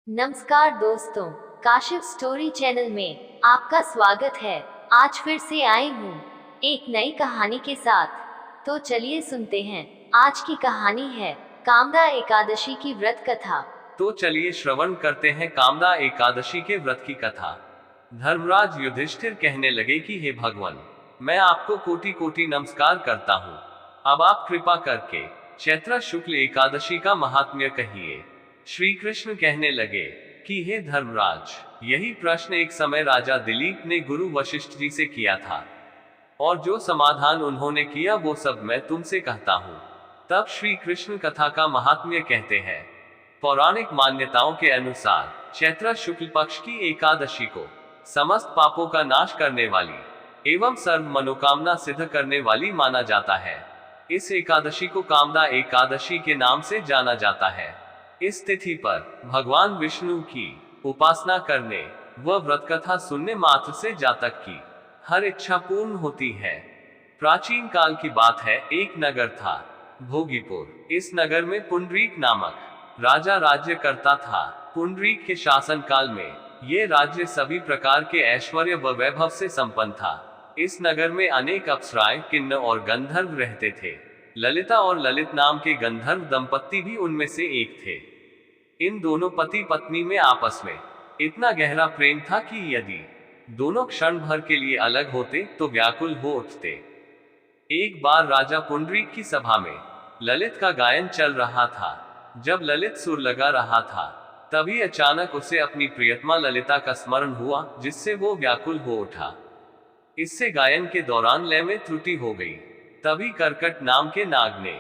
नमस्कार दोस्तों, Kashif story channel में आपका स्वागत है। आज फिर से आई हूँ एक नई कहानी के साथ। तो चलिए सुनते हैं। आज की कहानी है कामदा एकादशी की व्रत कथा। तो चलिए श्रवण करते हैं कामदा एकादशी के व्रत की कथा। धर्मराज युधिष्ठिर कहने लगे कि हे भगवान, मैं आपको कोटि कोटि नमस्कार करता हूँ। अब आप कृपा करके चैत्र शुक्ल एकादशी का महात्म्य कहिए। श्री कृष्ण कहने लगे कि हे धर्मराज, यही प्रश्न एक समय राजा दिलीप ने गुरु वशिष्ठ जी से किया था, और जो समाधान उन्होंने किया वो सब मैं तुमसे कहता हूँ। तब श्री कृष्ण कथा का महात्म्य कहते हैं। पौराणिक मान्यताओं के अनुसार चैत्र शुक्ल पक्ष की एकादशी को समस्त पापों का नाश करने वाली एवं सर्व मनोकामना सिद्ध करने वाली माना जाता है। इस एकादशी को कामदा एकादशी के नाम से जाना जाता है। इस तिथि पर भगवान विष्णु की उपासना करने व व्रत कथा सुनने मात्र से जातक की हर इच्छा पूर्ण होती है। प्राचीन काल की बात है, एक नगर था, भोगीपुर। इस नगर में पुंडरीक नामक राजा राज्य करता था। पुंडरीक के शासन काल में ये राज्य सभी प्रकार के ऐश्वर्य व वैभव से संपन्न था। इस नगर में अनेक अप्सराएं, किन्नर और गंधर्व रहते थे। ललिता और ललित नाम के गंधर्व दंपत्ति भी उनमें से एक थे। इन दोनों पति पत्नी में आपस में इतना गहरा प्रेम था कि यदि दोनों क्षण भर के लिए अलग होते तो व्याकुल हो उठते। एक बार राजा पुंडरीक की सभा में ललित का गायन चल रहा था। जब ललित सुर लगा रहा था, तभी अचानक उसे अपनी प्रियतमा ललिता का स्मरण हुआ, जिससे वो व्याकुल हो उठा। इससे गायन के दौरान लय में त्रुटि हो गई। तभी कर्कट नाम के नाग ने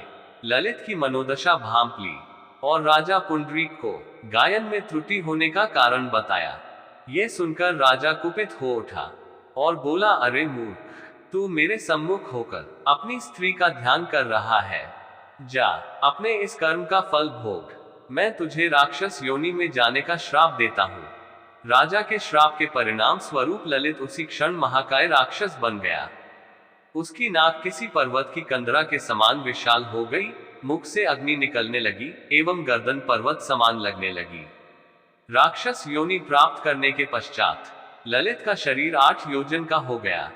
ललित की मनोदशा भांप ली और राजा पुंडरीक को गायन में त्रुटि होने का कारण बताया। ये सुनकर राजा कुपित हो उठा और बोला, अरे मूर्ख, तू मेरे सम्मुख होकर अपनी स्त्री का ध्यान कर रहा है। जा, अपने इस कर्म का फल भोग। मैं तुझे राक्षस योनि में जाने का श्राप देता हूँ। राजा के श्राप के परिणाम स्वरूप ललित उसी क्षण महाकाय राक्षस बन गया। उसकी नाक किसी पर्वत की कंदरा के समान विशाल हो गई, मुख से अग्नि निकलने लगी एवं गर्दन पर्वत समान लगने लगी। राक्षस योनि प्राप्त करने के पश्चात ललित का शरीर 8 योजन का हो गया।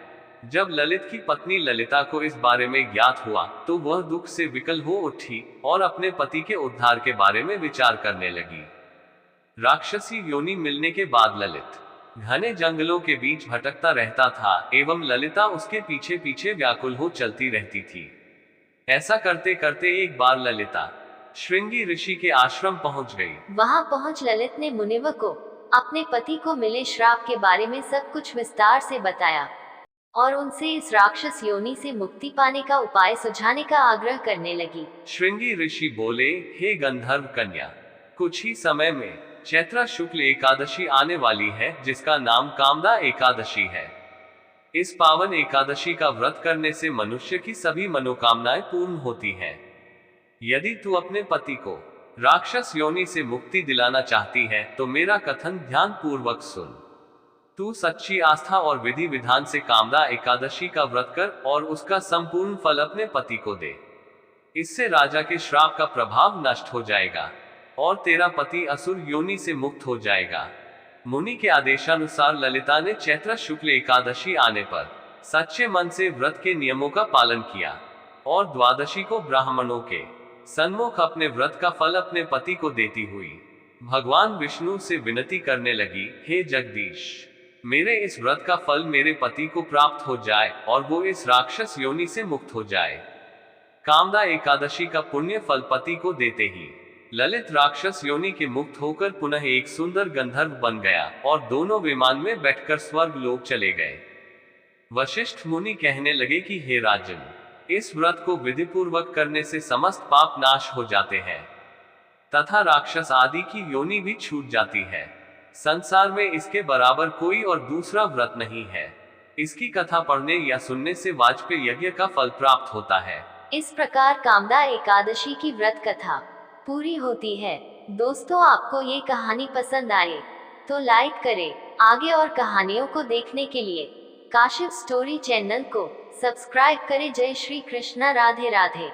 जब ललित की पत्नी ललिता को इस बारे में ज्ञात हुआ तो वह दुख से विकल हो उठी और अपने पति के उद्धार के बारे में विचार करने लगी। राक्षसी योनि मिलने के बाद ललित घने जंगलों के बीच भटकता रहता था एवं ललिता उसके पीछे पीछे व्याकुल हो चलती रहती थी। ऐसा करते करते एक बार ललिता श्रृंगी ऋषि के आश्रम पहुंच गई। वहां पहुंच ललित ने मुनिव को अपने पति को मिले श्राप के बारे में सब कुछ विस्तार से बताया और उनसे इस राक्षस योनि से मुक्ति पाने का उपाय सुझाने का आग्रह करने लगी। श्रृंगी ऋषि बोले, हे गंधर्व कन्या, कुछ ही समय में चैत्र शुक्ल एकादशी आने वाली है, जिसका नाम कामदा एकादशी है। इस पावन एकादशी का व्रत करने से मनुष्य की सभी मनोकामनाएं पूर्ण होती हैं। यदि तू अपने पति को राक्षस योनि से मुक्ति दिलाना चाहती है तो मेरा कथन ध्यान पूर्वक सुन। तू सच्ची आस्था और विधि विधान से कामदा एकादशी का व्रत कर और उसका संपूर्ण फल अपने पति को दे। इससे राजा के श्राप का प्रभाव नष्ट हो जाएगा और तेरा पति असुर योनि से मुक्त हो जाएगा। मुनि के आदेशानुसार ललिता ने चैत्र शुक्ल एकादशी आने पर सच्चे मन से व्रत के नियमों का पालन किया और द्वादशी को ब्राह्मणों के सन्मुख अपने व्रत का फल अपने पति को देती हुई भगवान विष्णु से विनती करने लगी, हे जगदीश, मेरे इस व्रत का फल मेरे पति को प्राप्त हो जाए और वो इस राक्षस योनि से मुक्त हो जाए। कामदा एकादशी का पुण्य फल पति को देते ही ललित राक्षस योनि के मुक्त होकर पुनः एक सुंदर गंधर्व बन गया और दोनों विमान में बैठकर स्वर्ग लोक चले गए। वशिष्ठ मुनि कहने लगे कि हे राजन, इस व्रत को विधि पूर्वक करने से समस्त पाप नाश हो जाते हैं तथा राक्षस आदि की योनि भी छूट जाती है। संसार में इसके बराबर कोई और दूसरा व्रत नहीं है। इसकी कथा पढ़ने या सुनने से वाजपेय यज्ञ का फल प्राप्त होता है। इस प्रकार कामदा एकादशी की व्रत कथा पूरी होती है। दोस्तों, आपको ये कहानी पसंद आए तो लाइक करें। आगे और कहानियों को देखने के लिए काशिफ स्टोरी चैनल को सब्सक्राइब करें। जय श्री कृष्णा, राधे राधे।